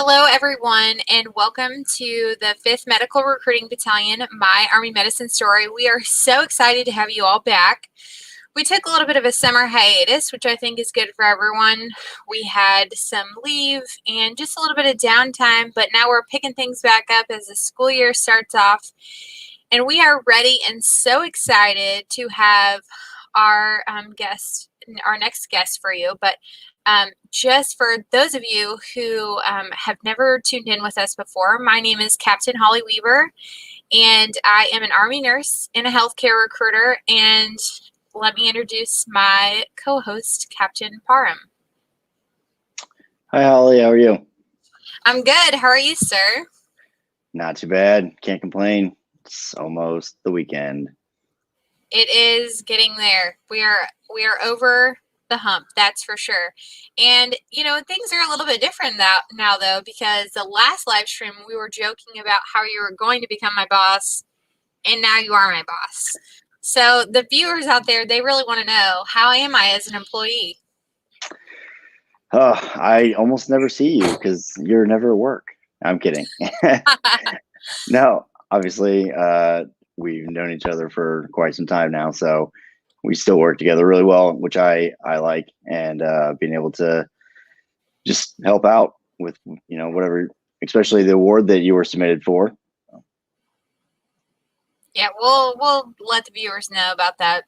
Hello, everyone, and welcome to the 5th Medical Recruiting Battalion, My Army Medicine Story. We are so excited to have you all back. We took a little bit of a summer hiatus, which I think is good for everyone. We had some leave and just a little bit of downtime, but now we're picking things back up as the school year starts off. And we are ready and so excited to have our next guest for you. But just for those of you who have never tuned in with us before, my name is Captain Holly Weaver, and I am an Army nurse and a healthcare recruiter. And let me introduce my co-host, Captain Parham. Hi, Holly. How are you? I'm good. How are you, sir? Not too bad. Can't complain. It's almost the weekend. It is getting there. We are over the hump, that's for sure. And you know, things are a little bit different now though, because the last live stream we were joking about how you were going to become my boss, and now you are my boss. So the viewers out there, they really want to know, how am I as an employee? Oh, I almost never see you because you're never at work. I'm kidding. No, obviously, we've known each other for quite some time now, so we still work together really well, which I like, and being able to just help out with, you know, whatever, especially the award that you were submitted for. Yeah, we'll let the viewers know about that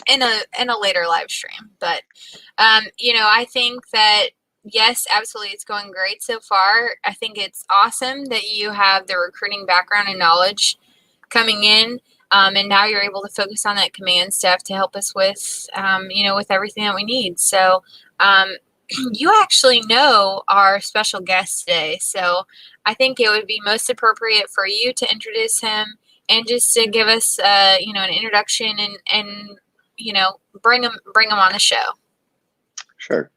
in a later live stream. But you know, I think that yes, absolutely, it's going great so far. I think it's awesome that you have the recruiting background and knowledge coming in, and now you're able to focus on that command staff to help us with, you know, with everything that we need. So you actually know our special guest today, so I think it would be most appropriate for you to introduce him and just to give us, you know, an introduction and you know, bring him on the show. Sure.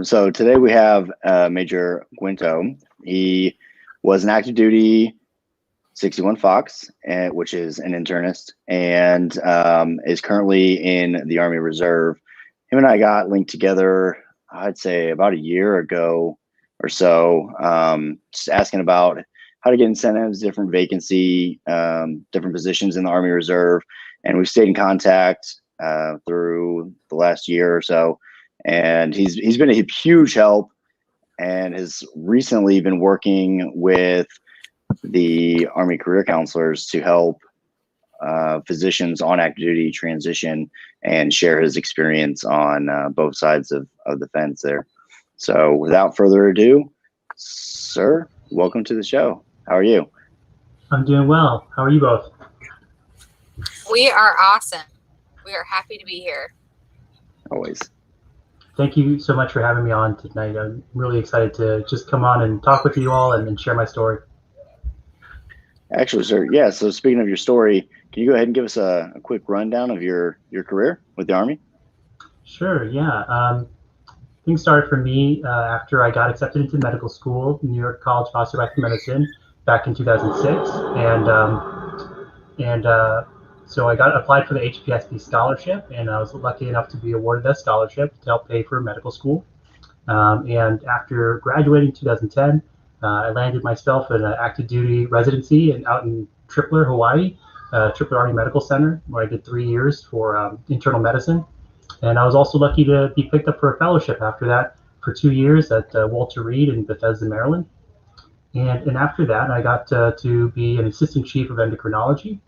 So today we have Major Guinto. He was an active duty 61 Fox, which is an internist, and is currently in the Army Reserve. Him and I got linked together, I'd say about a year ago or so, just asking about how to get incentives, different vacancy, different positions in the Army Reserve. And we've stayed in contact through the last year or so. And he's been a huge help, and has recently been working with the Army career counselors to help physicians on active duty transition and share his experience on both sides of the fence there. So without further ado, sir, welcome to the show. How are you? I'm doing well. How are you both? We are awesome. We are happy to be here. Always. Thank you so much for having me on tonight. I'm really excited to just come on and talk with you all and share my story. Actually, sir, yeah, so speaking of your story, can you go ahead and give us a quick rundown of your career with the Army? Sure, yeah. Things started for me after I got accepted into medical school, New York College of Osteopathic Medicine, back in 2006. So I applied for the Hpsp Scholarship, and I was lucky enough to be awarded that scholarship to help pay for medical school. And after graduating in 2010, I landed myself in an active duty residency out in Tripler, Hawaii, Tripler Army Medical Center, where I did 3 years for internal medicine. And I was also lucky to be picked up for a fellowship after that for 2 years at Walter Reed in Bethesda, Maryland. And after that, I got to be an Assistant Chief of Endocrinology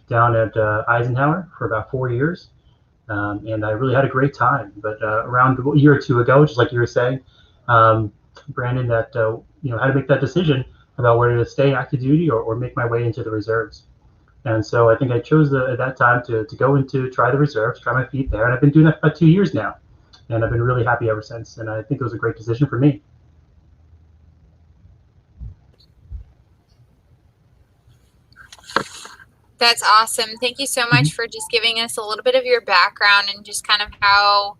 down at Eisenhower for about 4 years. And I really had a great time. But around a year or two ago, just like you were saying, Brandon, that you know, how to make that decision about whether to stay active duty or make my way into the reserves. And so I think I chose at that time to go into try the reserves, try my feet there. And I've been doing that for about 2 years now. And I've been really happy ever since. And I think it was a great decision for me. That's awesome. Thank you so much for just giving us a little bit of your background and just kind of how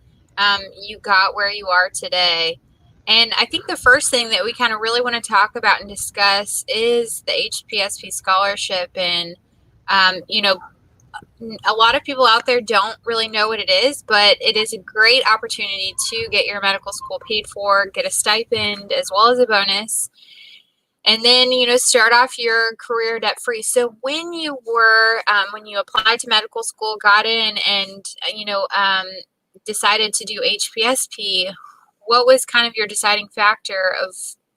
you got where you are today. And I think the first thing that we kind of really want to talk about and discuss is the Hpsp Scholarship. And, you know, a lot of people out there don't really know what it is, but it is a great opportunity to get your medical school paid for, get a stipend as well as a bonus, and then, start off your career debt free. So when you applied to medical school, got in, and, decided to do HPSP, what was kind of your deciding factor of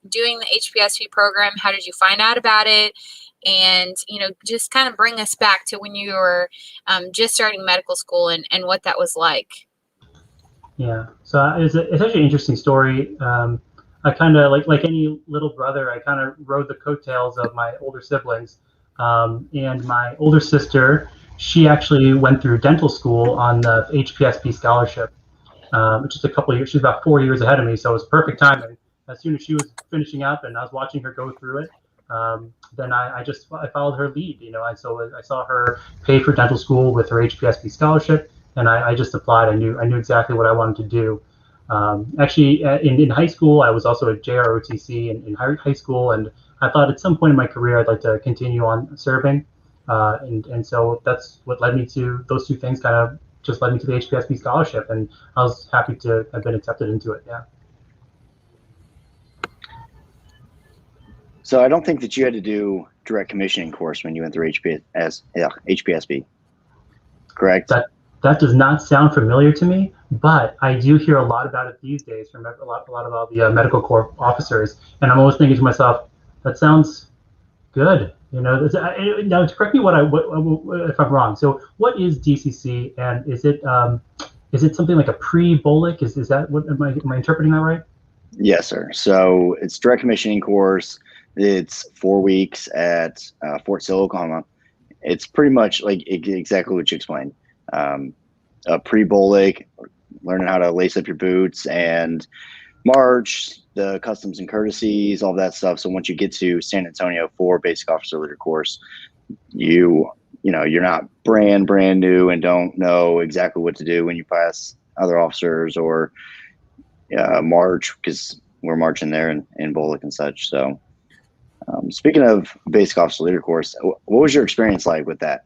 doing the HPSP program? How did you find out about it? And, just kind of bring us back to when you were just starting medical school and what that was like. Yeah, so it's actually an interesting story. I kind of, like any little brother, I kind of rode the coattails of my older siblings. And my older sister, she actually went through dental school on the Hpsp Scholarship, which is a couple of years. She's about 4 years ahead of me, so it was perfect timing. As soon as she was finishing up and I was watching her go through it, then I followed her lead. I saw her pay for dental school with her Hpsp Scholarship, and I just applied. I knew exactly what I wanted to do. Actually, in high school, I was also a JROTC in high school, and I thought at some point in my career I'd like to continue on serving, and so that's what led me to those two things. Kind of just led me to the Hpsp Scholarship, and I was happy to have been accepted into it. Yeah. So I don't think that you had to do direct commissioning course when you went through HPSP, correct? That does not sound familiar to me, but I do hear a lot about it these days from a lot about the medical corps officers, and I'm always thinking to myself, that sounds good. Now to correct me if I'm wrong. So what is DCC, and is it something like a pre-BOLIC? Is that what am I interpreting that right? Yes, sir. So it's direct commissioning course. It's 4 weeks at Fort Sill, Oklahoma. It's pretty much like exactly what you explained. A pre-BOLIC, learning how to lace up your boots and march, the customs and courtesies, all that stuff. So once you get to San Antonio for basic officer leader course, you're not brand new and don't know exactly what to do when you pass other officers or march, because we're marching there in BOLIC and such. So speaking of basic officer leader course, what was your experience like with that?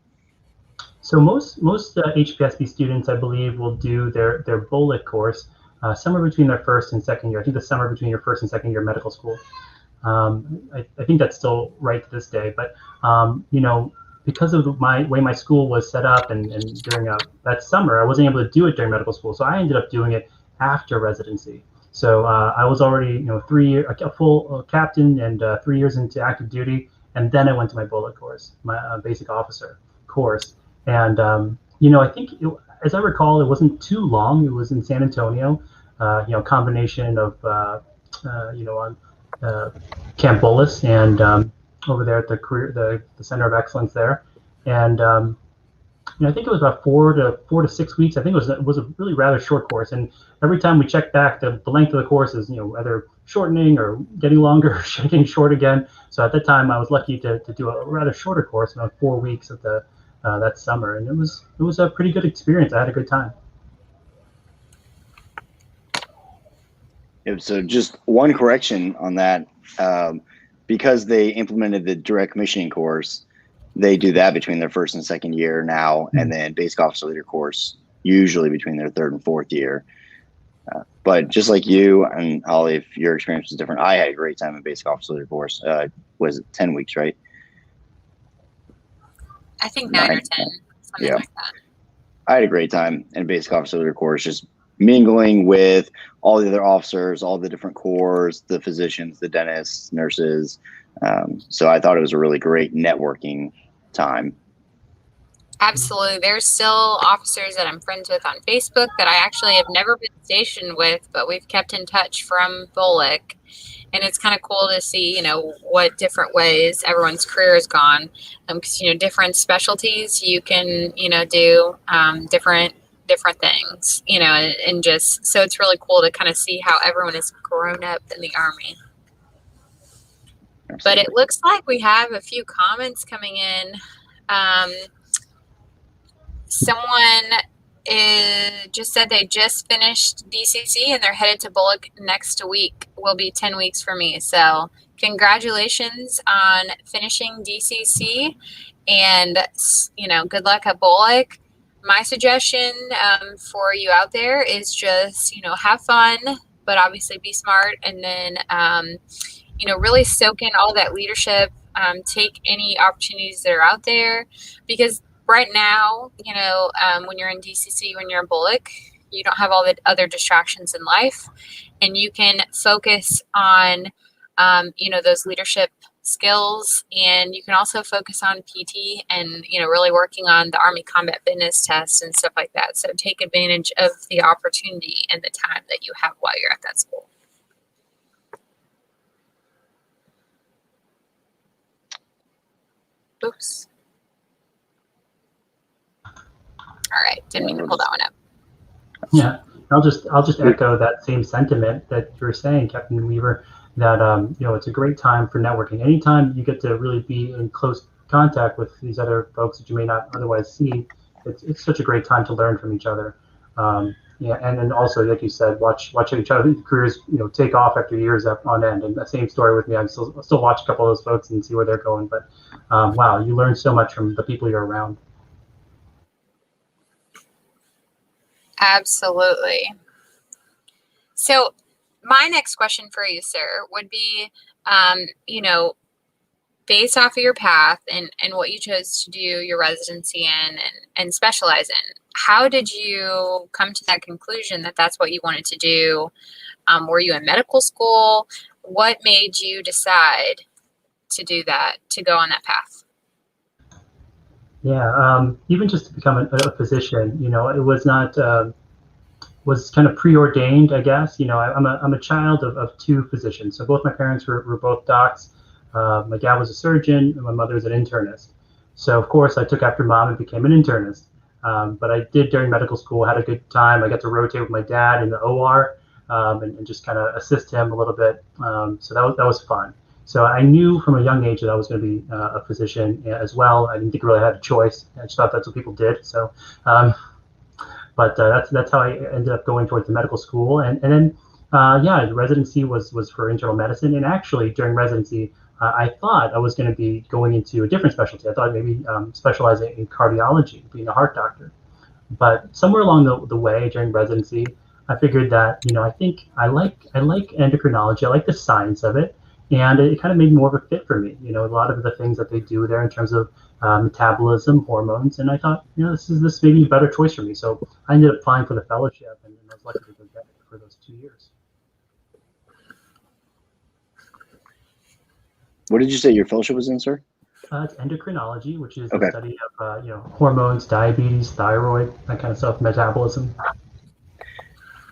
So most Hpsp students, I believe, will do their BOLIC course somewhere between their first and second year. I think the summer between your first and second year medical school. I think that's still right to this day. But because of the way my school was set up, and during that summer, I wasn't able to do it during medical school. So I ended up doing it after residency. So I was already, 3 year a full captain and 3 years into active duty, and then I went to my BOLIC course, my basic officer course. And I think as I recall, it wasn't too long. It was in San Antonio, combination of on Camp Bullis and over there at the Center of Excellence there, and I think it was about 4 to 6 weeks. I think it was a really rather short course, and every time we checked back, the length of the course is either shortening or getting longer or getting short again. So at that time, I was lucky to do a rather shorter course, about 4 weeks of that summer, and it was a pretty good experience. I had a good time. So just one correction on that, because they implemented the direct commissioning course, they do that between their first and second year now, and then basic officer leader course usually between their third and fourth year. But just like you and Ollie, if your experience was different, I had a great time in basic officer leader course. Was it 10 weeks, right? I think 9 or 10, something like that. I had a great time in basic officer leader course, just mingling with all the other officers, all the different corps, the physicians, the dentists, nurses. So I thought it was a really great networking time. Absolutely. There's still officers that I'm friends with on Facebook that I actually have never been stationed with, but we've kept in touch from BOLIC. And it's kind of cool to see, what different ways everyone's career has gone. Because, different specialties you can, do different things, and just, so it's really cool to kind of see how everyone has grown up in the Army. Absolutely. But it looks like we have a few comments coming in. Someone just said they just finished DCC and they're headed to BOLIC next week. Will be 10 weeks for me. So congratulations on finishing DCC. And, good luck at BOLC. My suggestion for you out there is just, have fun, but obviously be smart. And then, really soak in all that leadership, take any opportunities that are out there, because right now, when you're in DCC, when you're in BOLC, you don't have all the other distractions in life, and you can focus on, those leadership skills, and you can also focus on PT and, really working on the Army Combat Fitness Test and stuff like that. So take advantage of the opportunity and the time that you have while you're at that school. Oops. All right, didn't mean to pull that one up. Yeah, I'll just echo that same sentiment that you're saying, Captain Weaver, that it's a great time for networking. Anytime you get to really be in close contact with these other folks that you may not otherwise see, it's such a great time to learn from each other. And then also, like you said, watch each other's careers, take off after years on end. And the same story with me. I still watch a couple of those folks and see where they're going. But wow, you learn so much from the people you're around. Absolutely. So my next question for you, sir, would be, based off of your path and what you chose to do your residency in and specialize in, how did you come to that conclusion that that's what you wanted to do? Were you in medical school? What made you decide to do that, to go on that path? Yeah, even just to become a physician, it was not, was kind of preordained, I guess. I'm a child of two physicians. So both my parents were both docs. My dad was a surgeon and my mother was an internist. So of course I took after mom and became an internist. But I did during medical school, had a good time. I got to rotate with my dad in the OR and just kind of assist him a little bit. So that was fun. So I knew from a young age that I was going to be a physician as well. I didn't think I really had a choice. I just thought that's what people did. So, but that's how I ended up going towards the medical school. And then, the residency was for internal medicine. And actually, during residency, I thought I was going to be going into a different specialty. I thought maybe specializing in cardiology, being a heart doctor. But somewhere along the way during residency, I figured that I think I like endocrinology. I like the science of it. And it kind of made more of a fit for me. A lot of the things that they do there in terms of metabolism, hormones, and I thought, this may be a better choice for me. So I ended up applying for the fellowship, and I was lucky to get it for those 2 years. What did you say your fellowship was in, sir? It's endocrinology, which is the study of hormones, diabetes, thyroid, that kind of stuff, metabolism.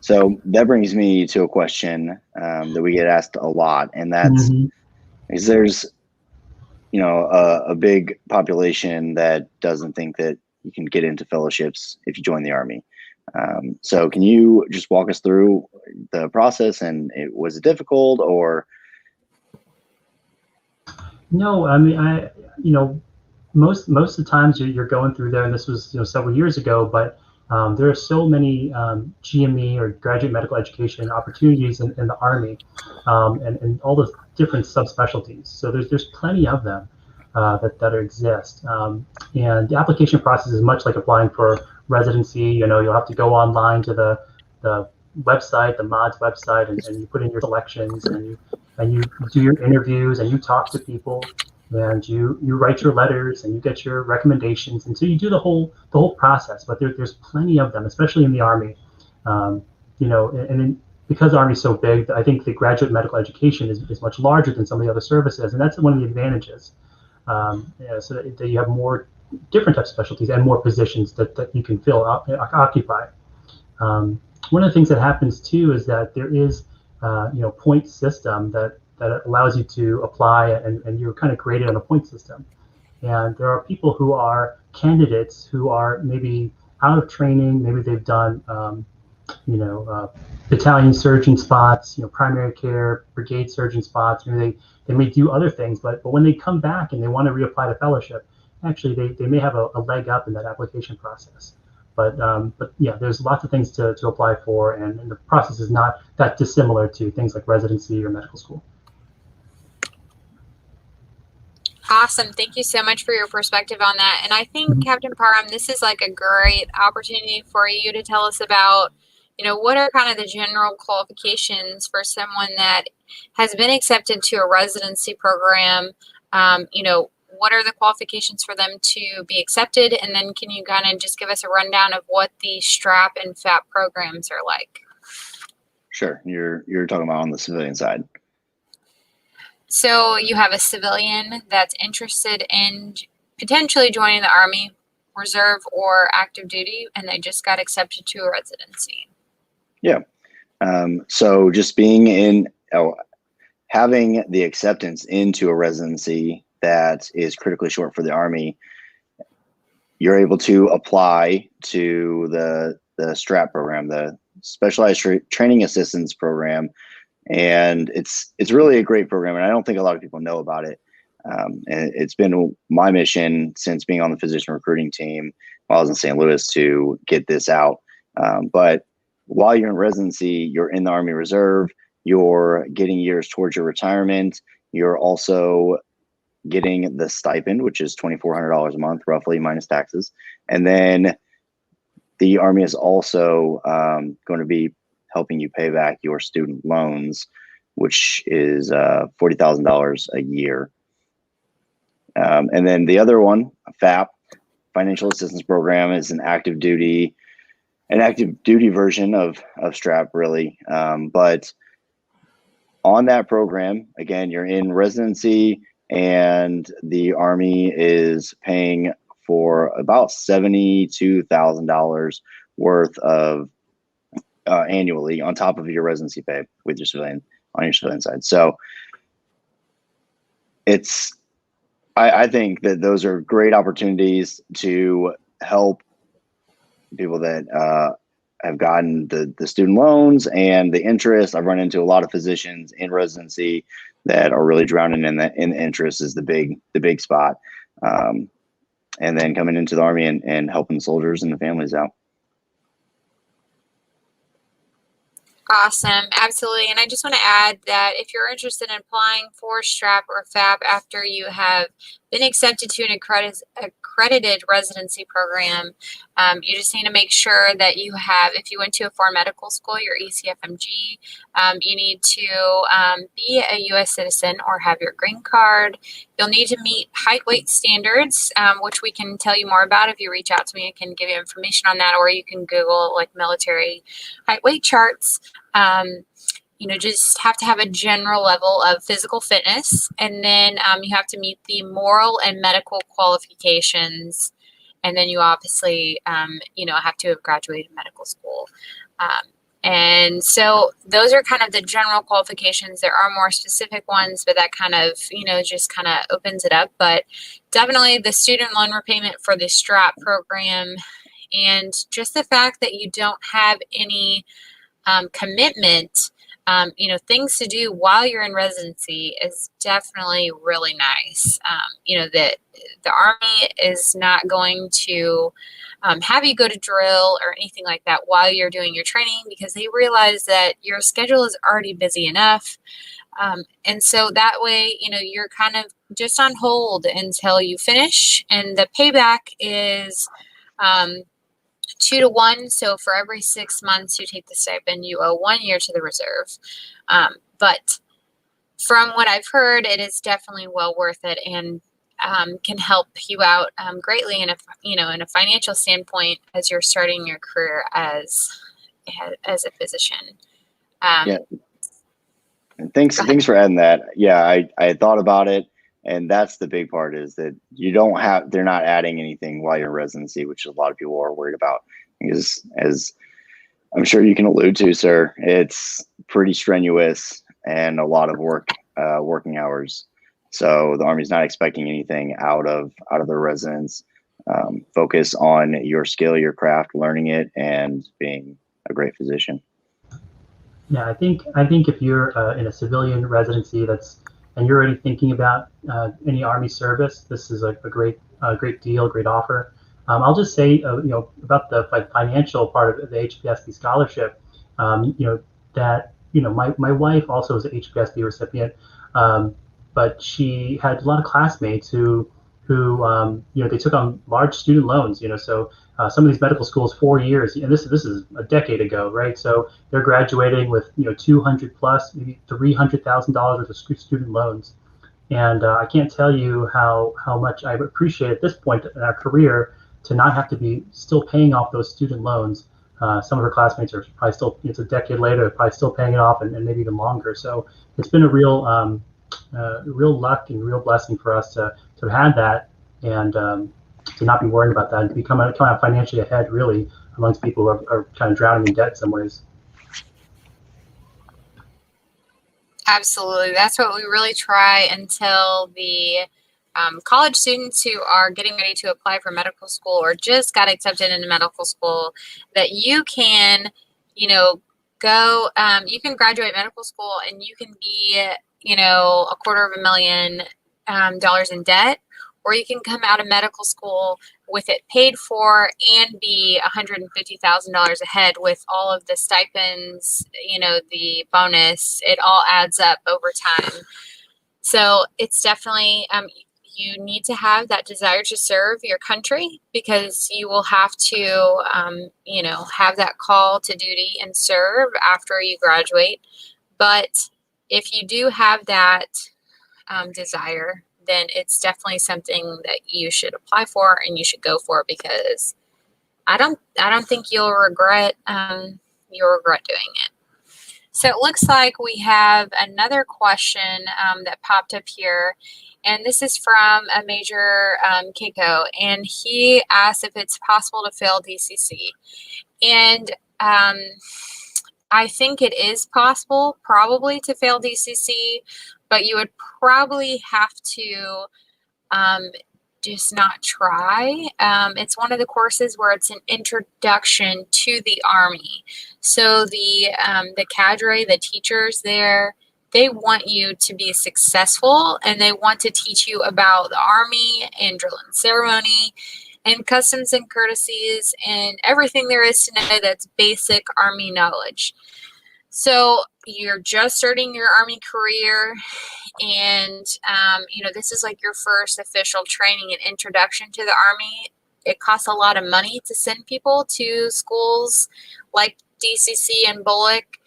So that brings me to a question that we get asked a lot, and that's is there's a big population that doesn't think that you can get into fellowships if you join the Army. So can you just walk us through the process, and was it difficult or? No, I mean, most of the times you're going through there, and this was several years ago, but there are so many GME or graduate medical education opportunities in the Army, and all the different subspecialties. So there's plenty of them that exist, and the application process is much like applying for residency. You'll have to go online to the website, the MAJ website, and you put in your selections, and you do your interviews, and you talk to people, and you write your letters, and you get your recommendations, and so you do the whole process. But there's plenty of them, especially in the Army. And then because the Army is so big, I think the graduate medical education is much larger than some of the other services, and that's one of the advantages. So that you have more different types of specialties and more positions that you can occupy. One of the things that happens too is that there is point system that allows you to apply, and you're kind of graded on a point system. And there are people who are candidates who are maybe out of training, maybe they've done battalion surgeon spots, primary care, brigade surgeon spots, maybe they may do other things, but when they come back and they want to reapply to fellowship, actually they may have a leg up in that application process. But yeah, there's lots of things to apply for, and the process is not that dissimilar to things like residency or medical school. Awesome. Thank you so much for your perspective on that. And I think, Captain Parham, this is like a great opportunity for you to tell us about, what are kind of the general qualifications for someone that has been accepted to a residency program? What are the qualifications for them to be accepted? And then can you kind of just give us a rundown of what the STRAP and FAP programs are like? Sure. You're talking about on the civilian side. So you have a civilian that's interested in potentially joining the Army, Reserve, or active duty, and they just got accepted to a residency. Yeah. So just being having the acceptance into a residency that is critically short for the Army, you're able to apply to the STRAP program, the Specialized Training Assistance Program. And it's really a great program, and I don't think a lot of people know about it. And it's been my mission since being on the physician recruiting team while I was in St. Louis to get this out. But while you're in residency, you're in the Army Reserve, you're getting years towards your retirement. You're also getting the stipend, which is $2,400 a month, roughly, minus taxes. And then the Army is also going to be helping you pay back your student loans, which is $40,000 a year. And then the other one, FAP, Financial Assistance Program, is an active duty version of STRAP, really. But on that program, again, you're in residency, and the Army is paying for about $72,000 worth of annually on top of your residency pay with your civilian on your civilian side. So I think that those are great opportunities to help people that have gotten the student loans and the interest. I've run into a lot of physicians in residency that are really drowning in the interest is the big spot. And then coming into the Army and helping soldiers and the families out. Awesome. Absolutely. And I just want to add that if you're interested in applying for STRAP or FAP after you have been accepted to an accredited residency program, you just need to make sure that you have, if you went to a foreign medical school, your ECFMG, you need to be a U.S. citizen or have your green card. You'll need to meet height weight standards, which we can tell you more about if you reach out to me. I can give you information on that, or you can Google like military height weight charts. Just have to have a general level of physical fitness, and then you have to meet the moral and medical qualifications, and then you obviously, have to have graduated medical school. And so those are kind of the general qualifications. There are more specific ones, but that kind of, just kind of opens it up. But definitely the student loan repayment for the STRAP program, and just the fact that you don't have any commitment, things to do while you're in residency is definitely really nice. That the Army is not going to have you go to drill or anything like that while you're doing your training, because they realize that your schedule is already busy enough. And so that way, you're kind of just on hold until you finish, and the payback is 2 to 1. So for every 6 months you take the stipend, you owe 1 year to the reserve. But from what I've heard, it is definitely well worth it, and can help you out greatly in a financial standpoint as you're starting your career as a physician. Yeah. And thanks for adding that. Yeah, I had thought about it. And that's the big part, is that they're not adding anything while you're in residency, which a lot of people are worried about. Because as I'm sure you can allude to, sir, it's pretty strenuous and a lot of working hours. So the Army's not expecting anything out of their residents. Focus on your skill, your craft, learning it, and being a great physician. Yeah, I think if you're in a civilian residency and you're already thinking about any Army service, this is a great deal, great offer. I'll just say, about the financial part of the Hpsp Scholarship, that my wife also is an Hpsp recipient. but she had a lot of classmates who they took on large student loans. So some of these medical schools, 4 years, and this is a decade ago, right? So they're graduating with $200 plus, maybe $300,000 worth of student loans. And I can't tell you how much I appreciate at this point in our career to not have to be still paying off those student loans. Some of her classmates are probably still, it's a decade later, probably still paying it off, and maybe even longer. So it's been a real luck and real blessing for us to have had that, and to not be worried about that, and to come out financially ahead, really, amongst people who are kind of drowning in debt in some ways. Absolutely. That's what we really try and tell the college students who are getting ready to apply for medical school or just got accepted into medical school, that you can, go, you can graduate medical school and you can be, $250,000 in debt, or you can come out of medical school with it paid for and be $150,000 ahead with all of the stipends, the bonus. It all adds up over time. So it's definitely, you need to have that desire to serve your country, because you will have to, have that call to duty and serve after you graduate. But if you do have that desire, then it's definitely something that you should apply for and you should go for, because I don't think you'll regret doing it. So it looks like we have another question that popped up here, and this is from a Major Guinto, and he asked if it's possible to fail DCC. And I think it is possible, probably, to fail DCC, but you would probably have to just not try. It's one of the courses where it's an introduction to the Army. So the cadre, the teachers there, they want you to be successful, and they want to teach you about the Army and drill and ceremony and customs and courtesies and everything there is to know that's basic Army knowledge. So you're just starting your Army career, and this is like your first official training and introduction to the Army. It costs a lot of money to send people to schools like DCC and Bullock.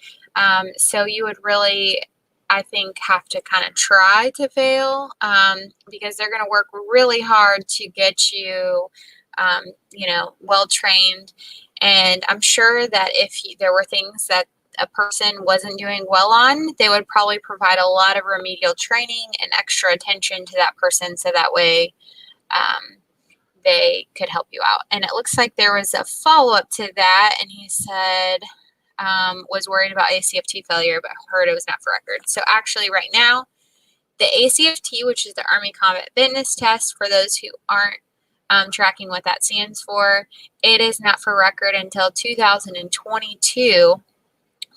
So you would really, I think, have to kind of try to fail, because they're going to work really hard to get you, well trained. And I'm sure that if there were things that a person wasn't doing well on, they would probably provide a lot of remedial training and extra attention to that person, so that way they could help you out. And it looks like there was a follow-up to that, and he said was worried about Acft failure, but heard it was not for record. So actually right now, the Acft, which is the Army Combat Fitness Test, for those who aren't tracking what that stands for, it is not for record until 2022.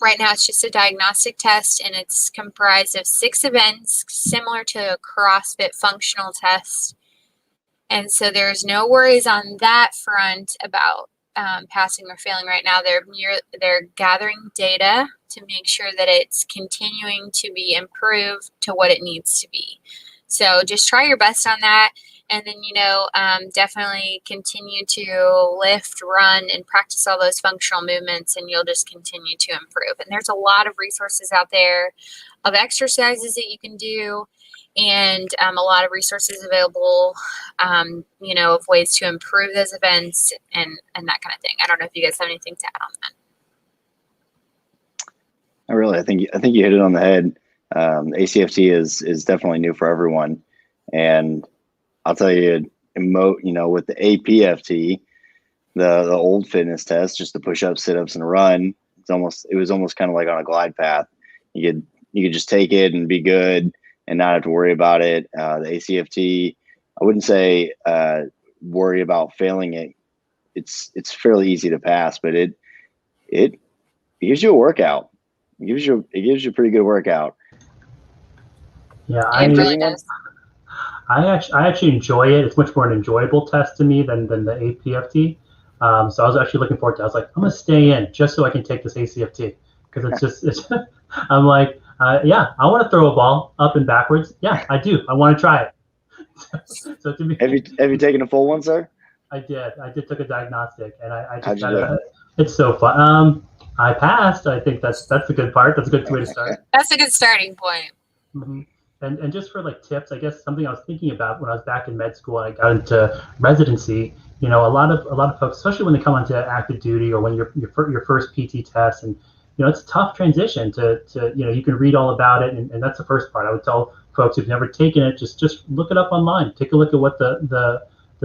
Right now, it's just a diagnostic test, and it's comprised of 6 events, similar to a CrossFit functional test. And so there's no worries on that front about passing or failing right now. They're gathering data to make sure that it's continuing to be improved to what it needs to be. So just try your best on that. And then, definitely continue to lift, run, and practice all those functional movements, and you'll just continue to improve. And there's a lot of resources out there of exercises that you can do, and a lot of resources available, of ways to improve those events and that kind of thing. I don't know if you guys have anything to add on that. I think you hit it on the head. ACFT is definitely new for everyone, and I'll tell you, with the APFT, the old fitness test, just the push-ups, sit-ups, and run, it was almost kind of like on a glide path. You could just take it and be good and not have to worry about it. The ACFT, I wouldn't say worry about failing it. It's fairly easy to pass, but it gives you a workout. It gives you a pretty good workout. Yeah, It really does. I actually enjoy it. It's much more an enjoyable test to me than the APFT. So I was actually looking forward to it. I was like, I'm gonna stay in just so I can take this ACFT, because it's I'm like, Yeah, I want to throw a ball up and backwards. Yeah, I do. I want to try it. So to me, have you taken a full one, sir? I did. I did took a diagnostic, and I How'd just you got do? a. It's so fun. I passed. I think that's the good part. That's a good way to start. That's a good starting point. Mm-hmm. And just for like tips, I guess something I was thinking about when I was back in med school and I got into residency. You know, a lot of folks, especially when they come onto active duty or when your first PT test, and you know, it's a tough transition to you know, you can read all about it, and that's the first part. I would tell folks who've never taken it, just look it up online. Take a look at what the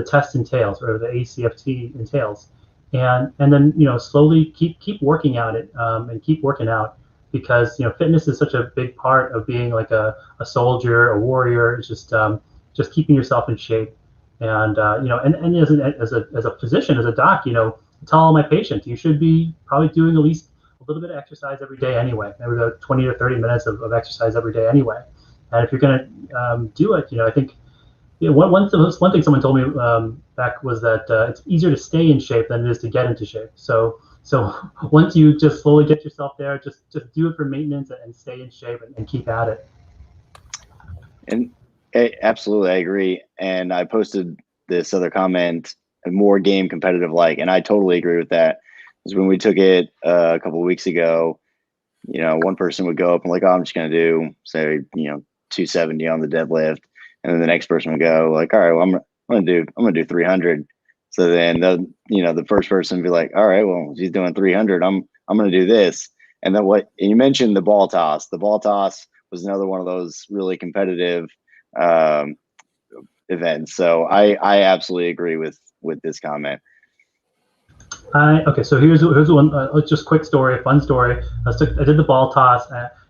test entails or the ACFT entails, and then you know, slowly keep working at it and keep working out, because you know, fitness is such a big part of being like a soldier, a warrior. It's just keeping yourself in shape. And you know, and as a physician, as a doc, you know, I tell all my patients, you should be probably doing at least a little bit of exercise every day anyway, maybe about 20 to 30 minutes of exercise every day anyway. And if you're going to do it, you know, I think, you know, one thing someone told me back was that it's easier to stay in shape than it is to get into shape. So once you just slowly get yourself there, just do it for maintenance and stay in shape and keep at it. And absolutely, I agree. And I posted this other comment, more game competitive like, and I totally agree with that. Because when we took it a couple of weeks ago, you know, one person would go up and like, oh, I'm just going to do, say, you know, 270 on the deadlift, and then the next person would go like, all right, well, I'm gonna do 300. So then the first person would be like, all right, well, he's doing 300. I'm gonna do this. And then and you mentioned the ball toss. The ball toss was another one of those really competitive events. So I absolutely agree with this comment. Okay, so here's one. Just quick story, a fun story. I did the ball toss.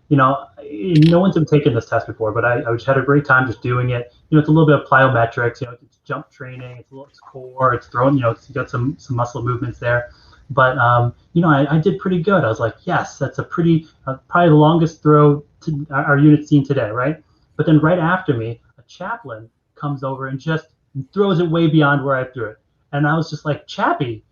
You know, no one's been taking this test before, but I just had a great time just doing it. You know, it's a little bit of plyometrics. You know, it's jump training. It's core. It's throwing. You know, it's got some muscle movements there. But you know, I did pretty good. I was like, yes, that's a pretty probably the longest throw our unit's seen today, right? But then right after me, a chaplain comes over and just throws it way beyond where I threw it, and I was just like, Chappie.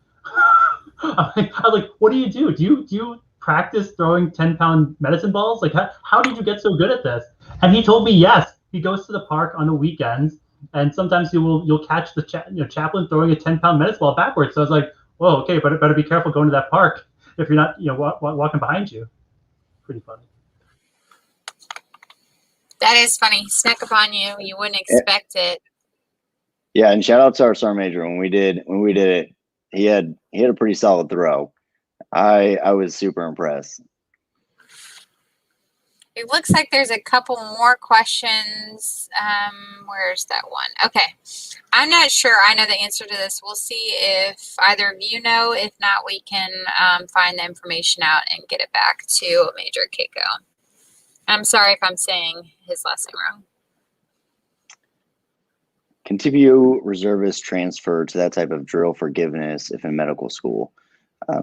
I was like, what do you do? Do you practice throwing 10-pound medicine balls? Like, how did you get so good at this? And he told me, yes, he goes to the park on the weekends, and sometimes you'll catch the chaplain throwing a 10-pound medicine ball backwards. So I was like, whoa, okay, but better be careful going to that park if you're not, you know, walking behind you. Pretty funny. That is funny. Snuck upon you. You wouldn't expect it. Yeah, and shout out to our sergeant major when we did it. He had a pretty solid throw. I was super impressed. It looks like there's a couple more questions. Where's that one? Okay. I'm not sure I know the answer to this. We'll see if either of you know. If not, we can find the information out and get it back to Major Keiko. I'm sorry if I'm saying his last name wrong. Continue reservist transfer to that type of drill forgiveness if in medical school.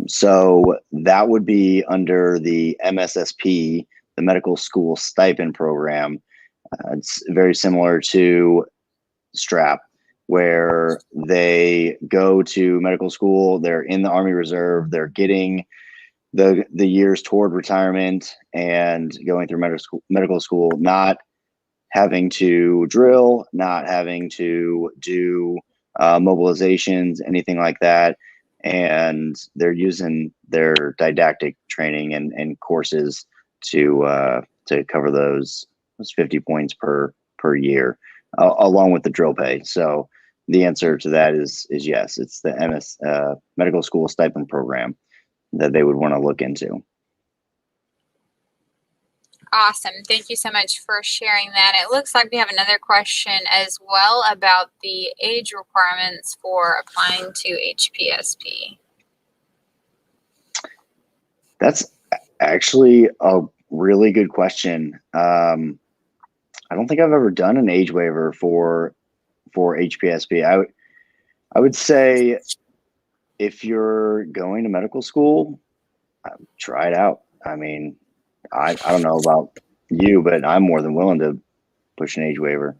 So that would be under the MSSP, the medical school stipend program. It's very similar to STRAP, where they go to medical school, they're in the Army Reserve, they're getting the years toward retirement and going through medical school, not having to drill, not having to do mobilizations, anything like that. And they're using their didactic training and courses to cover those 50 points per year, along with the drill pay. So the answer to that is yes. It's the medical school stipend program that they would want to look into. Awesome. Thank you so much for sharing that. It looks like we have another question as well about the age requirements for applying to Hpsp. That's actually a really good question. I don't think I've ever done an age waiver for Hpsp. I would say if you're going to medical school, try it out. I mean, I don't know about you, but I'm more than willing to push an age waiver.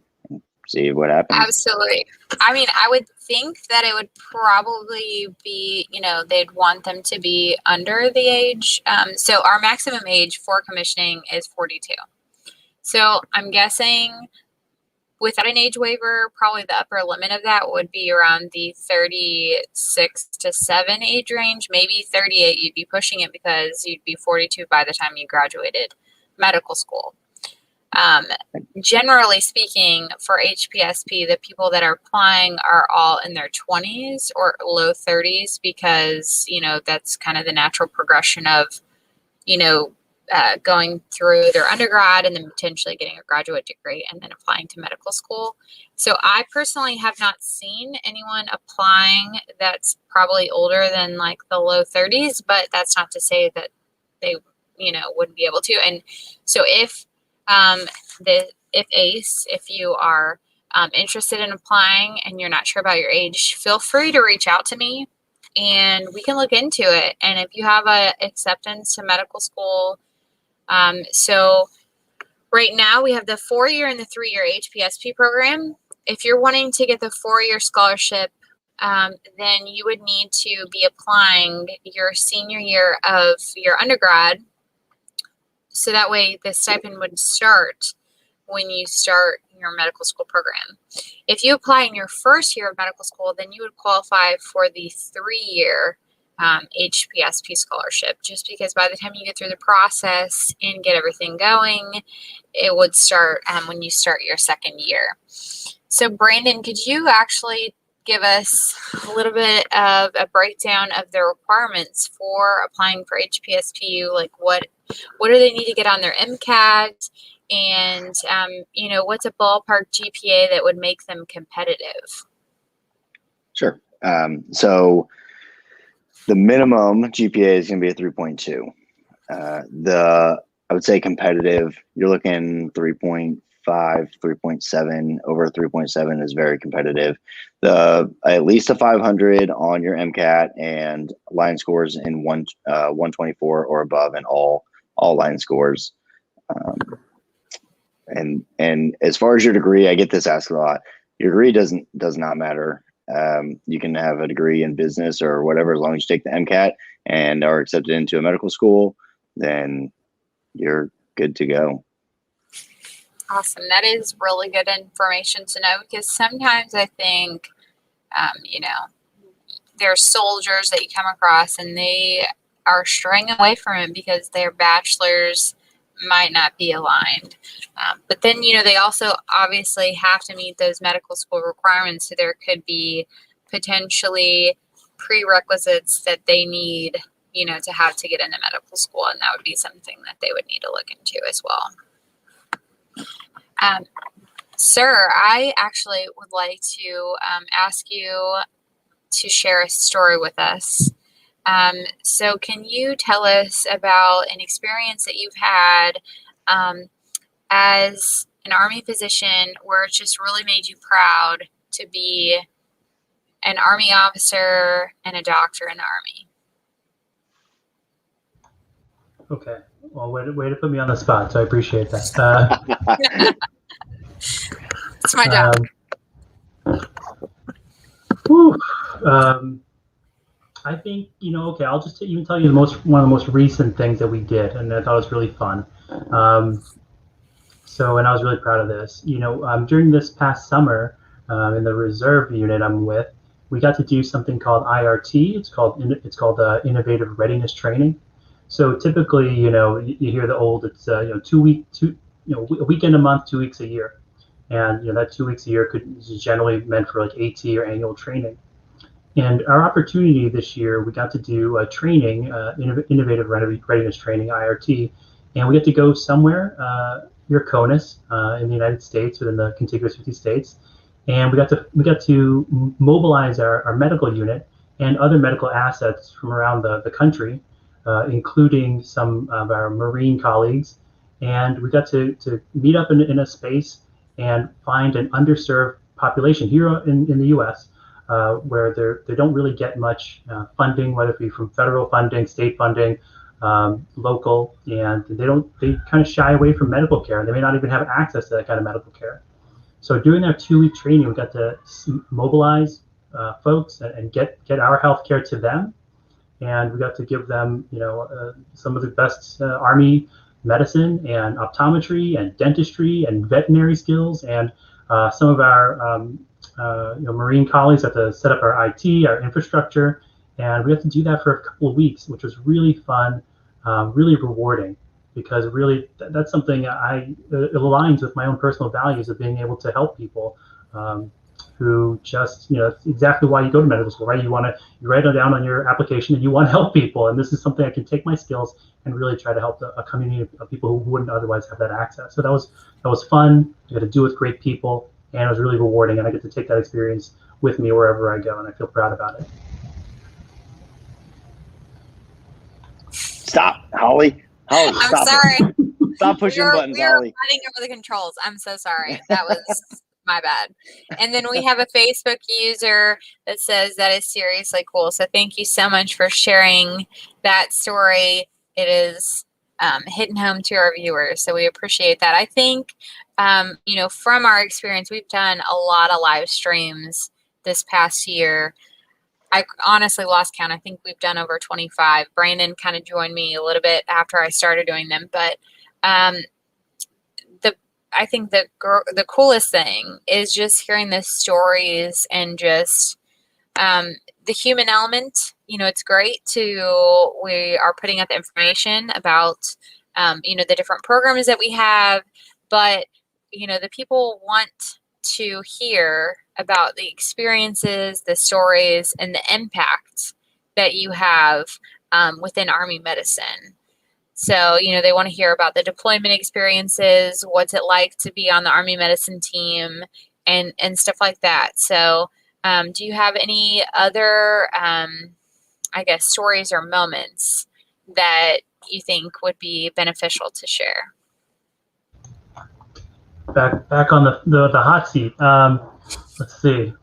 see what happens. Absolutely. I mean, I would think that it would probably be, they'd want them to be under the age. So our maximum age for commissioning is 42. So I'm guessing without an age waiver, probably the upper limit of that would be around the 36 to 7 age range. Maybe 38, you'd be pushing it because you'd be 42 by the time you graduated medical school. Generally speaking, for Hpsp, the people that are applying are all in their 20s or low 30s because, that's kind of the natural progression of, going through their undergrad and then potentially getting a graduate degree and then applying to medical school. So I personally have not seen anyone applying that's probably older than like the low 30s, but that's not to say that they, wouldn't be able to. And so if you are interested in applying and you're not sure about your age, feel free to reach out to me and we can look into it. And if you have a acceptance to medical school, so right now we have the 4-year and the 3-year Hpsp program. If you're wanting to get the 4-year scholarship, then you would need to be applying your senior year of your undergrad. So that way the stipend would start when you start your medical school program. If you apply in your first year of medical school, then you would qualify for the 3-year Hpsp scholarship, just because by the time you get through the process and get everything going, it would start when you start your 2nd year. So Brandon, could you actually give us a little bit of a breakdown of the requirements for applying for Hpsp? Like what do they need to get on their MCAT? And, what's a ballpark GPA that would make them competitive? Sure. So the minimum GPA is going to be a 3.2. I would say competitive, you're looking 3.5, 3.7. Over 3.7 is very competitive. At least a 500 on your MCAT and line scores in 124 or above in all line scores. And as far as your degree, I get this asked a lot. Your degree does not matter. You can have a degree in business or whatever, as long as you take the MCAT and are accepted into a medical school, then you're good to go. Awesome. That is really good information to know, because sometimes I think, there's soldiers that you come across and they are straying away from it because their bachelor's might not be aligned. But then, they also obviously have to meet those medical school requirements. So there could be potentially prerequisites that they need, to have to get into medical school. And that would be something that they would need to look into as well. Sir, I actually would like to ask you to share a story with us. So can you tell us about an experience that you've had as an Army physician where it just really made you proud to be an Army officer and a doctor in the Army? Okay. Well, way to put me on the spot, so I appreciate that. It's my job. I think, okay, I'll just even tell you one of the most recent things that we did, and I thought it was really fun. And I was really proud of this. During this past summer, in the reserve unit I'm with, we got to do something called IRT. It's called Innovative Readiness Training. So typically, you hear the old, it's a weekend a month, 2 weeks a year, and that 2 weeks a year is generally meant for like AT or annual training. And our opportunity this year, we got to do a training, Innovative Readiness Training, IRT, and we got to go somewhere near CONUS in the United States, within the contiguous 50 states, and we got to mobilize our medical unit and other medical assets from around the country, including some of our Marine colleagues, and we got to meet up in a space and find an underserved population here in the U.S. Where they don't really get much funding, whether it be from federal funding, state funding, local, and they kind of shy away from medical care. They may not even have access to that kind of medical care. So during that 2-week training, we got to mobilize folks and get our healthcare to them, and we got to give them, some of the best Army medicine and optometry and dentistry and veterinary skills, and some of our Marine colleagues had to set up our IT, our infrastructure, and we had to do that for a couple of weeks, which was really fun, really rewarding, because really that's something it aligns with my own personal values of being able to help people who just, it's exactly why you go to medical school, right? You write it down on your application and you want to help people. And this is something I can take my skills and really try to help a community of people who wouldn't otherwise have that access. So that was fun. I got to do it with great people, and it was really rewarding. And I get to take that experience with me wherever I go, and I feel proud about it. Stop, Holly. I'm sorry. Stop pushing buttons, we were Holly. fighting over the controls. I'm so sorry. That was my bad. And then we have a Facebook user that says that is seriously cool. So thank you so much for sharing that story. It is hitting home to our viewers. So we appreciate that. I think, from our experience, we've done a lot of live streams this past year. I honestly lost count. I think we've done over 25. Brandon kind of joined me a little bit after I started doing them, but I think the coolest thing is just hearing the stories and just the human element. It's great we are putting out the information about, the different programs that we have, but, the people want to hear about the experiences, the stories, and the impact that you have within Army medicine. So, they want to hear about the deployment experiences, what's it like to be on the Army medicine team, and stuff like that. So, do you have any other, stories or moments that you think would be beneficial to share? Back on the hot seat. Let's see.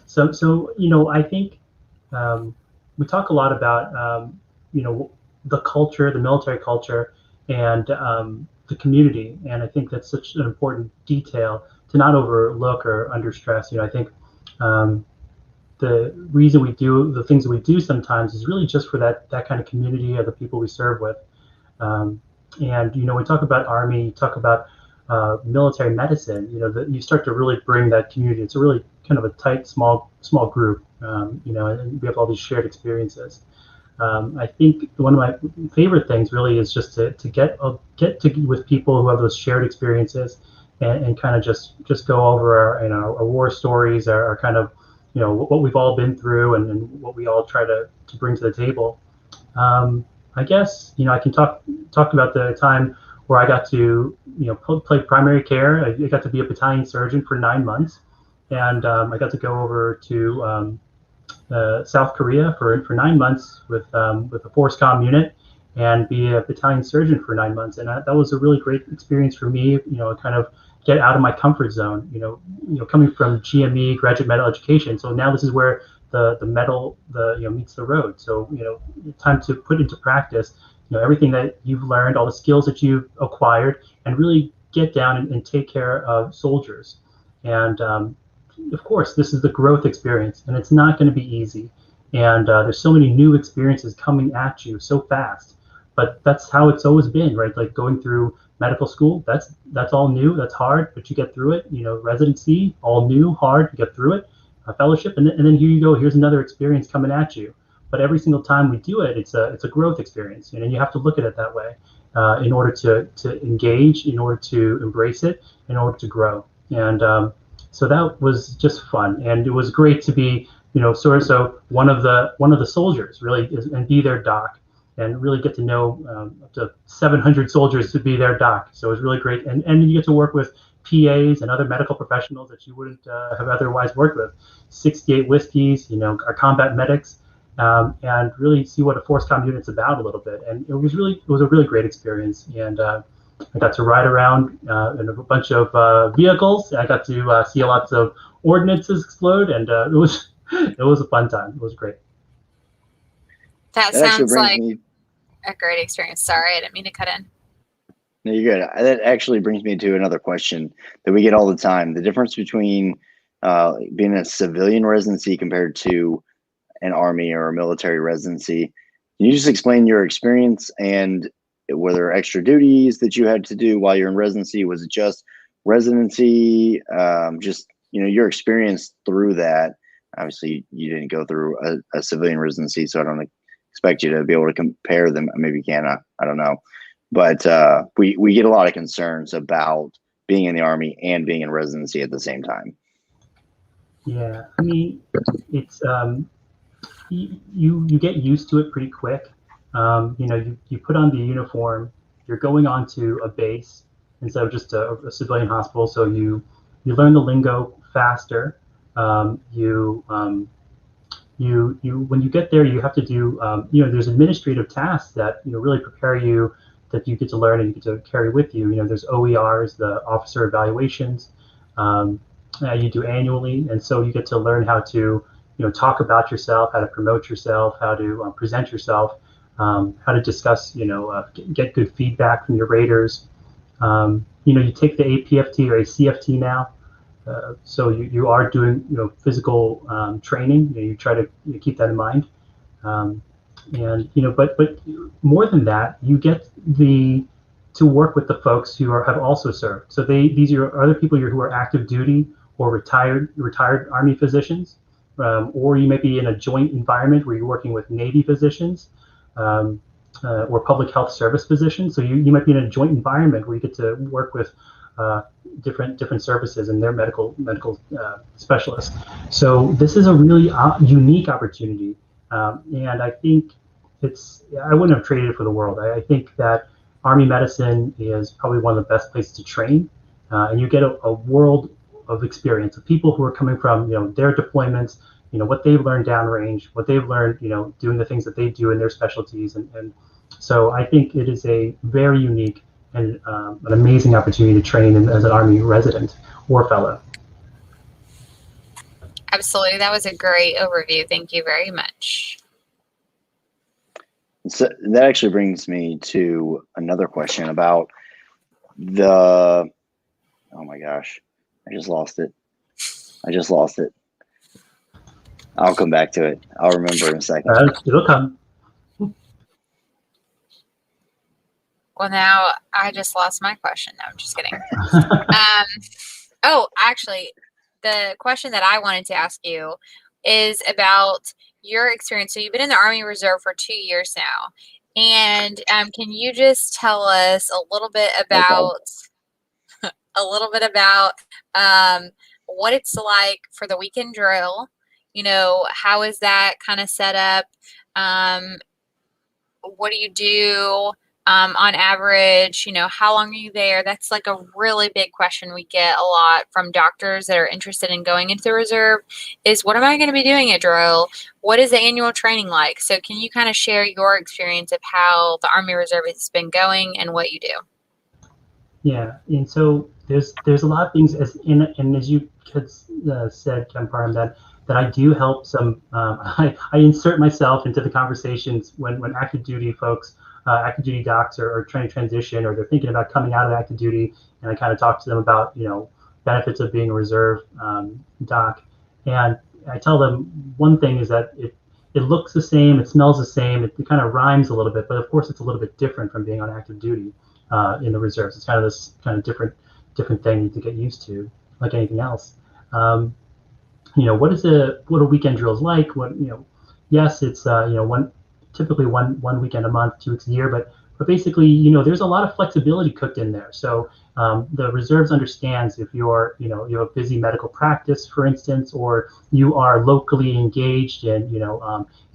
So I think we talk a lot about the culture, the military culture, and the community, and I think that's such an important detail to not overlook or under stress. I think the reason we do the things that we do sometimes is really just for that kind of community of the people we serve with. And we talk about Army, talk about military medicine. You start to really bring that community. It's a really kind of a tight, small group. And we have all these shared experiences. I think one of my favorite things really is just to get with people who have those shared experiences, and kind of just go over our war stories, our kind of what we've all been through, and what we all try to bring to the table. I guess I can talk about the time where I got to play primary care. I got to be a battalion surgeon for 9 months, and I got to go over to South Korea for 9 months with a force comm unit and be a battalion surgeon for 9 months, and that was a really great experience for me. Kind of get out of my comfort zone. Coming from GME, graduate medical education, so now this is where the metal meets the road. So time to put into practice everything that you've learned, all the skills that you've acquired, and really get down and take care of soldiers. And of course, this is the growth experience, and it's not going to be easy. And there's so many new experiences coming at you so fast. But that's how it's always been, right? Like going through medical school, that's all new, that's hard, but you get through it. Residency, all new, hard, you get through it. A fellowship, and then here you go. Here's another experience coming at you. But every single time we do it, it's a growth experience, and you have to look at it that way in order to engage, in order to embrace it, in order to grow. And so that was just fun, and it was great to be, so one of the soldiers really and be their doc, and really get to know up to 700 soldiers to be their doc. So it was really great, and you get to work with PAs and other medical professionals that you wouldn't have otherwise worked with. 68 whiskeys, our combat medics, and really see what a force comm unit's about a little bit. And it was a really great experience. And I got to ride around in a bunch of vehicles. I got to see lots of ordnances explode, and it was a fun time. It was great. That sounds like a great experience. Sorry, I didn't mean to cut in. No, you're good. That actually brings me to another question that we get all the time: the difference between being a civilian residency compared to an Army or a military residency. Can you just explain your experience, and were there extra duties that you had to do while you're in residency? Was it just residency? Just your experience through that. Obviously, you didn't go through a civilian residency, so I don't expect you to be able to compare them. Maybe you can. I don't know. But we get a lot of concerns about being in the Army and being in residency at the same time. Yeah, I mean, it's you get used to it pretty quick. You put on the uniform, you're going on to a base instead of just a civilian hospital, so you learn the lingo faster. When you get there, you have to do there's administrative tasks that really prepare you, that you get to learn and you get to carry with you. There's OERs, the officer evaluations, you do annually, and so you get to learn how to talk about yourself, how to promote yourself, how to present yourself, how to discuss, get good feedback from your raters. You take the APFT or ACFT now, so you are doing physical training. You try to keep that in mind, but more than that, you get to work with the folks who have also served. So these are other people who are active duty or retired Army physicians. Or you may be in a joint environment where you're working with Navy physicians or public health service physicians. So you might be in a joint environment where you get to work with different services and their medical specialists. So this is a really unique opportunity, and I think I wouldn't have traded it for the world. I think that Army medicine is probably one of the best places to train, and you get a world of experience of people who are coming from their deployments, what they've learned downrange, what they've learned doing the things that they do in their specialties, and so I think it is a very unique and an amazing opportunity to train as an Army resident or fellow. Absolutely, that was a great overview. Thank you very much. So that actually brings me to another question about oh my gosh, I just lost it. I'll come back to it. I'll remember in a second. It'll come. Well, now I just lost my question. No, I'm just kidding. Actually, the question that I wanted to ask you is about your experience. So you've been in the Army Reserve for 2 years now. And can you just tell us a little bit about what it's like for the weekend drill? How is that kind of set up? What do you do on average? How long are you there? That's like a really big question we get a lot from doctors that are interested in going into the reserve is, what am I going to be doing at drill? What is the annual training like? So can you kind of share your experience of how the Army Reserve has been going and what you do? Yeah, and so there's a lot of things, as you had said, Kemparm, that I do help some. I insert myself into the conversations when active duty folks, active duty docs are trying to transition, or they're thinking about coming out of active duty, and I kind of talk to them about benefits of being a reserve doc, and I tell them one thing is that it looks the same, it smells the same, it kind of rhymes a little bit, but of course it's a little bit different from being on active duty in the reserves. It's kind of this kind of different thing to get used to, like anything else. What a weekend drill is like? Yes, it's typically one weekend a month, 2 weeks a year, but basically, there's a lot of flexibility cooked in there. So the reserves understands if you're, you have a busy medical practice, for instance, or you are locally engaged in,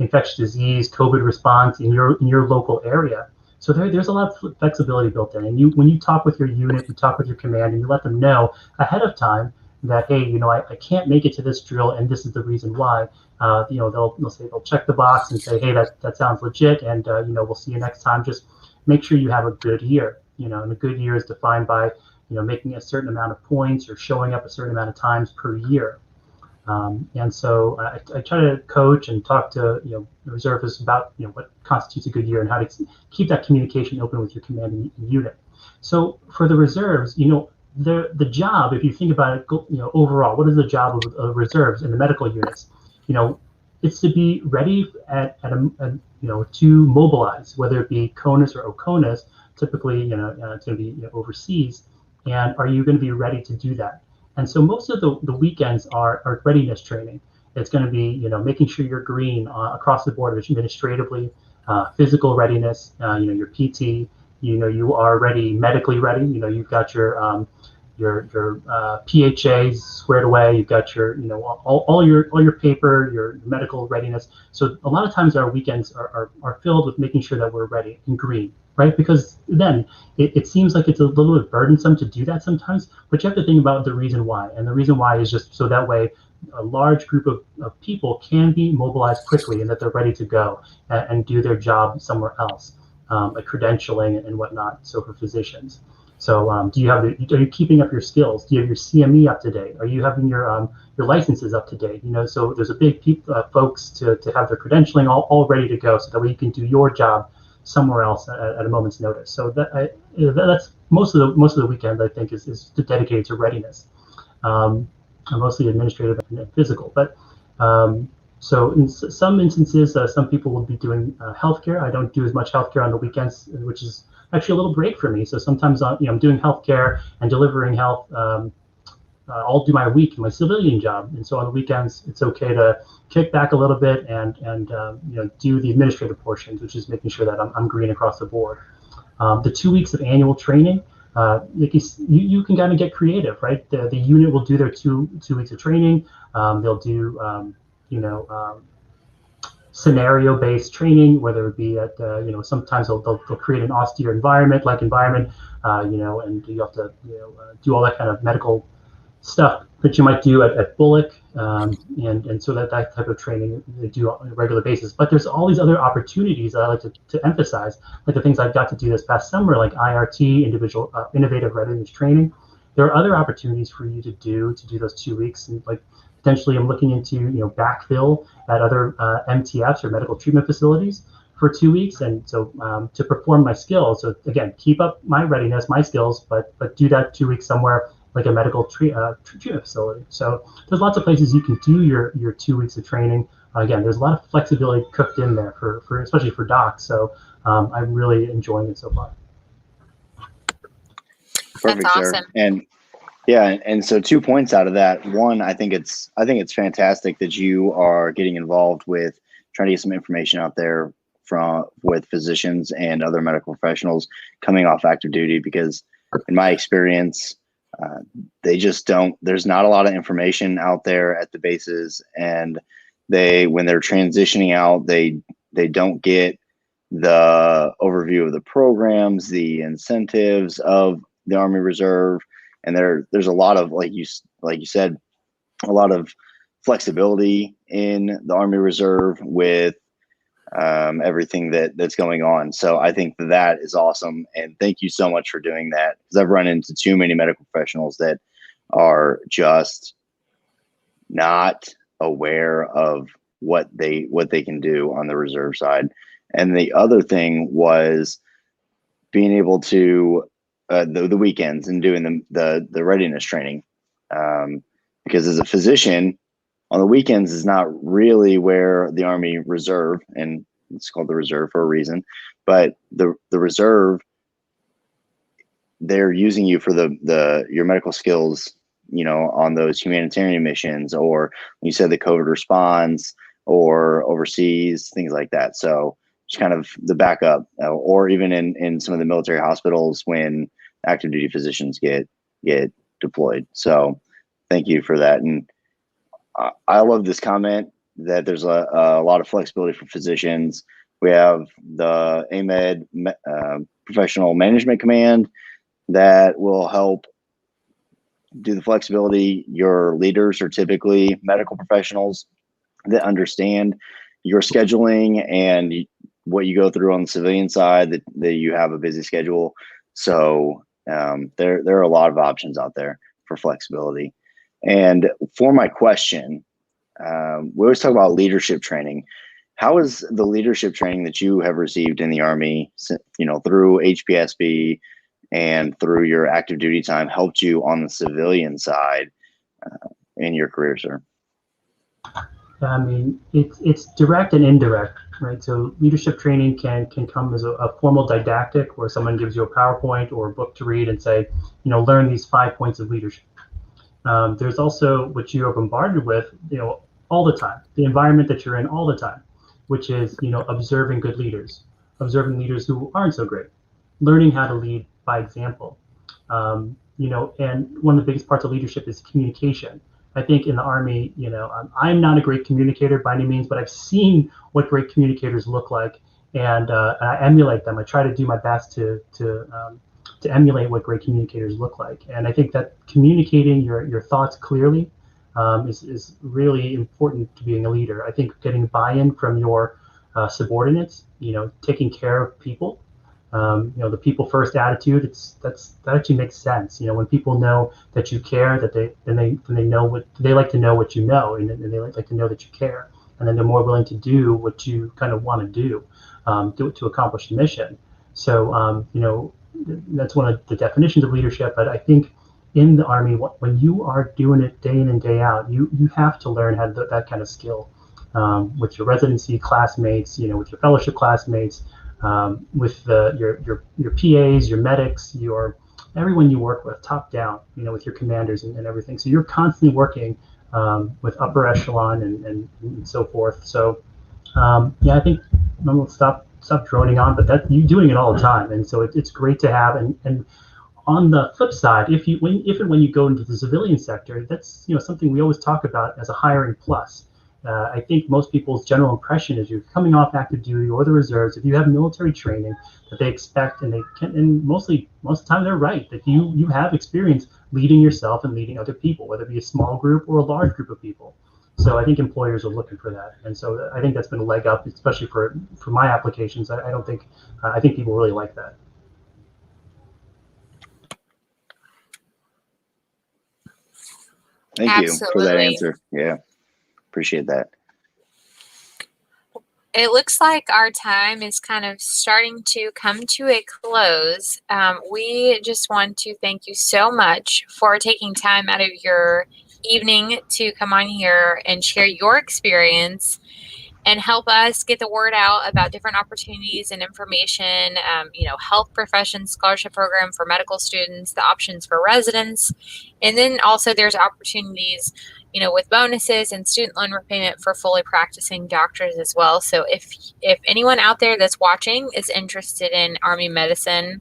infectious disease, COVID response in your local area. So there's a lot of flexibility built in. And when you talk with your unit, you talk with your command, and you let them know ahead of time that, hey, I can't make it to this drill, and this is the reason why. They'll check the box and say, hey, that sounds legit, and we'll see you next time. Just make sure you have a good year. And a good year is defined by making a certain amount of points or showing up a certain amount of times per year. And so I try to coach and talk to reservists about what constitutes a good year and how to keep that communication open with your commanding unit. So for the reserves, the job, if you think about it, overall, what is the job of reserves in the medical units? It's to be ready to mobilize, whether it be CONUS or OCONUS. Typically, it's going to be overseas, and are you going to be ready to do that? And so most of the weekends are readiness training. It's going to be making sure you're green across the board, which administratively, physical readiness, your PT, you are ready, medically ready. You've got your PHAs squared away. You've got your all your paper, your medical readiness. So a lot of times our weekends are filled with making sure that we're ready and green, right? Because then it seems like it's a little bit burdensome to do that sometimes, but you have to think about the reason why. And the reason why is just so that way a large group of people can be mobilized quickly and that they're ready to go and do their job somewhere else, like credentialing and whatnot. So for physicians. So are you keeping up your skills? Do you have your CME up to date? Are you having your licenses up to date? So there's a big folks to have their credentialing all ready to go, so that way you can do your job somewhere else at a moment's notice. So that's most of the weekend, I think, is dedicated to readiness, mostly administrative and physical. But so in some instances, some people will be doing healthcare. I don't do as much healthcare on the weekends, which is actually a little break for me. So sometimes I'm doing healthcare and delivering health. I'll do my week, my civilian job, and so on the weekends it's okay to kick back a little bit and do the administrative portions, which is making sure that I'm green across the board. The 2 weeks of annual training, you can kind of get creative, right? The unit will do their two weeks of training. They'll do scenario-based training, whether it be at sometimes they'll create an austere environment, and you have to do all that kind of medical stuff that you might do at Bullock, and so that type of training they do on a regular basis. But there's all these other opportunities that I like to emphasize, like the things I've got to do this past summer, like IRT, individual innovative readiness training. There are other opportunities for you to do those 2 weeks, and like potentially I'm looking into backfill at other MTFs or medical treatment facilities for 2 weeks, and so to perform my skills. So again, keep up my readiness, my skills, but do that 2 weeks somewhere like a medical treatment facility. So there's lots of places you can do your 2 weeks of training. Again, there's a lot of flexibility cooked in there for especially for docs. So I'm really enjoying it so far. Perfect, That's awesome. sir. And yeah, and so 2 points out of that. One, I think it's fantastic that you are getting involved with trying to get some information out there with physicians and other medical professionals coming off active duty, because in my experience, they just don't. There's not a lot of information out there at the bases, and when they're transitioning out, they don't get the overview of the programs, the incentives of the Army Reserve, and there's a lot of like you said, a lot of flexibility in the Army Reserve with everything that's going on. So I think that is awesome, and thank you so much for doing that, because I've run into too many medical professionals that are just not aware of what they can do on the reserve side. And the other thing was being able to the weekends and doing the readiness training, because as a physician, on the weekends is not really where the Army Reserve, and it's called the Reserve for a reason, but the Reserve, they're using you for your medical skills, on those humanitarian missions, or you said the COVID response, or overseas, things like that. So it's kind of the backup, or even in some of the military hospitals when active duty physicians get deployed. So thank you for that. And I love this comment that there's a lot of flexibility for physicians. We have the AMED Professional Management Command that will help do the flexibility. Your leaders are typically medical professionals that understand your scheduling and what you go through on the civilian side, that you have a busy schedule. So there are a lot of options out there for flexibility. And for my question, we always talk about leadership training. How is the leadership training that you have received in the Army, through Hpsp, and through your active duty time helped you on the civilian side in your career, sir? I mean, it's direct and indirect, right? So leadership training can come as a formal didactic where someone gives you a PowerPoint or a book to read and say, learn these 5 points of leadership. There's also what you are bombarded with, all the time, the environment that you're in all the time, which is, observing good leaders, observing leaders who aren't so great, learning how to lead by example. And one of the biggest parts of leadership is communication. I think in the Army, I'm not a great communicator by any means, but I've seen what great communicators look like, and I emulate them. I try to do my best to emulate what great communicators look like. And I think that communicating your thoughts clearly is really important to being a leader. I think getting buy-in from your subordinates, taking care of people, the people first attitude, that actually makes sense. When people know that you care, that they know what they like to know what you know, and they like to know that you care, and then they're more willing to do what you kind of want to do to accomplish the mission. So that's one of the definitions of leadership. But I think in the Army, when you are doing it day in and day out, you have to learn how to do that kind of skill with your residency classmates, with your fellowship classmates, with your PAs, your medics, everyone you work with, top down, with your commanders and everything. So you're constantly working with upper echelon and so forth. So I think I'm gonna stop droning on, but that you're doing it all the time, and so it's great to have. And on the flip side, if and when you go into the civilian sector, that's something we always talk about as a hiring plus. I think most people's general impression is you're coming off active duty or the reserves. If you have military training that they expect, and most of the time they're right, that you have experience leading yourself and leading other people, whether it be a small group or a large group of people. So I think employers are looking for that, and so I think that's been a leg up, especially for my applications. I think people really like that. Thank Absolutely. you for that answer. Yeah, appreciate that. It looks like our time is kind of starting to come to a close. We just want to thank you so much for taking time out of your evening to come on here and share your experience and help us get the word out about different opportunities and information, health profession scholarship program for medical students, the options for residents, and then also there's opportunities, with bonuses and student loan repayment for fully practicing doctors as well. So if anyone out there that's watching is interested in Army medicine,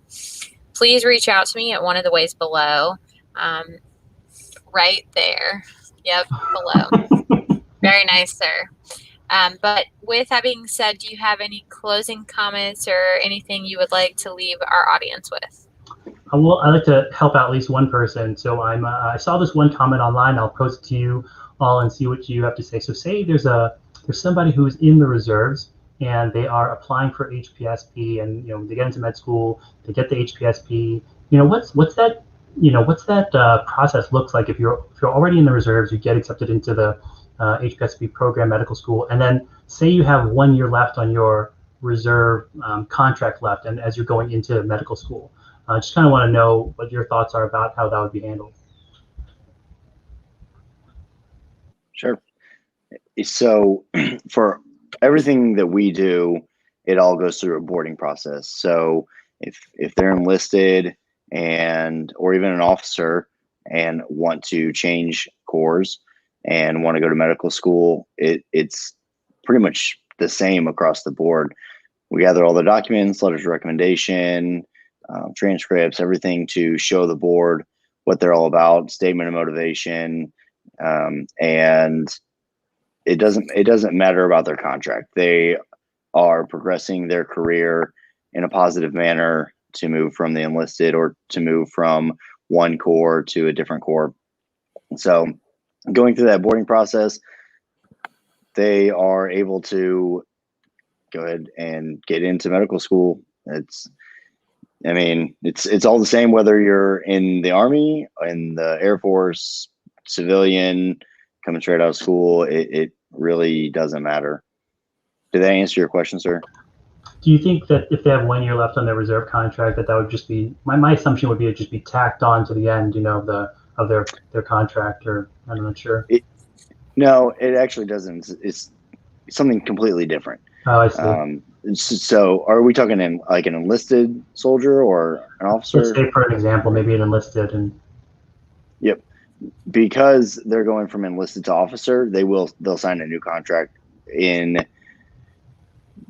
please reach out to me at one of the ways below. Right there. Yep, below. Very nice, sir. But with that being said, do you have any closing comments or anything you would like to leave our audience with? Well, I like to help out at least one person. So I saw this one comment online. I'll post it to you all and see what you have to say. So say there's somebody who's in the reserves and they are applying for Hpsp, and they get into med school, they get the Hpsp. What's that process looks like if you're already in the reserves, you get accepted into the Hpsp program, medical school, and then say you have 1 year left on your reserve contract left, and as you're going into medical school. Just kind of want to know what your thoughts are about how that would be handled. Sure. So for everything that we do, it all goes through a boarding process. So if they're enlisted or even an officer and want to change corps and want to go to medical school, it's pretty much the same across the board. We gather all the documents, letters of recommendation, transcripts, everything to show the board what they're all about, statement of motivation, and it doesn't matter about their contract. They are progressing their career in a positive manner to move from the enlisted or to move from one corps to a different corps. So going through that boarding process, they are able to go ahead and get into medical school. It's all the same whether you're in the Army, in the Air Force, civilian, coming straight out of school. It really doesn't matter. Did that answer your question, sir? Do you think that if they have 1 year left on their reserve contract, that would just be my assumption would be it'd just be tacked on to the end, of their contract, or I'm not sure. No, it actually doesn't. It's something completely different. Oh, I see. So are we talking in like an enlisted soldier or an officer? Let's say, for an example, maybe an enlisted, and Yep. Because they're going from enlisted to officer, they'll sign a new contract in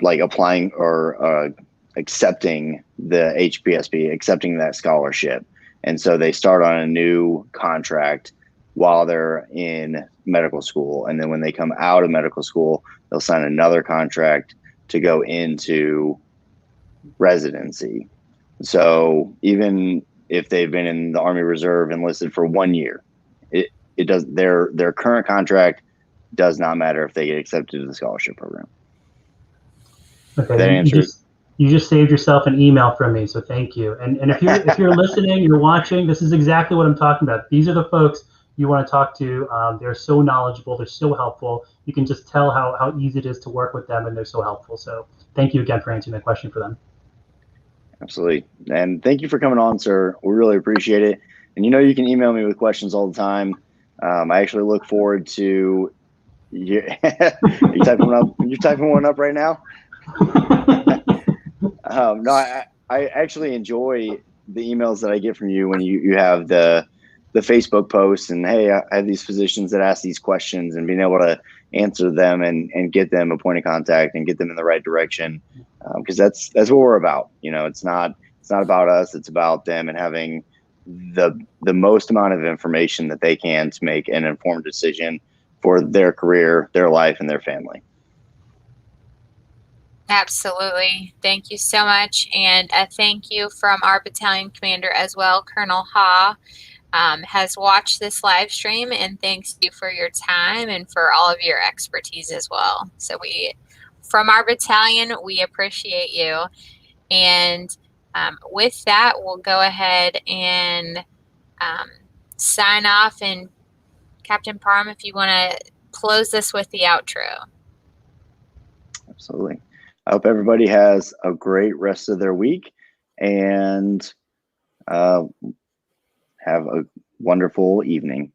like applying or accepting the Hpsp, accepting that scholarship. And so they start on a new contract while they're in medical school. And then when they come out of medical school, they'll sign another contract to go into residency. So even if they've been in the Army Reserve enlisted for 1 year, it does their current contract does not matter if they get accepted to the scholarship program. okay, you just saved yourself an email from me, so thank you. And if you're listening, you're watching, this is exactly what I'm talking about. These are the folks you want to talk to. They're so knowledgeable, they're so helpful. You can just tell how easy it is to work with them, and they're so helpful. So thank you again for answering that question for them. Absolutely. And thank you for coming on, sir. We really appreciate it. And you can email me with questions all the time. I actually look forward to you. You're typing one up right now? No, I actually enjoy the emails that I get from you when you have the Facebook posts and, hey, I have these physicians that ask these questions, and being able to answer them and get them a point of contact and get them in the right direction. Because that's what we're about. It's not about us. It's about them and having the most amount of information that they can to make an informed decision for their career, their life, and their family. Absolutely. Thank you so much. And a thank you from our battalion commander as well. Colonel Ha has watched this live stream, and thanks you for your time and for all of your expertise as well. So from our battalion, we appreciate you. And with that, we'll go ahead and sign off. And Captain Parham, if you want to close this with the outro. Absolutely. I hope everybody has a great rest of their week, and have a wonderful evening.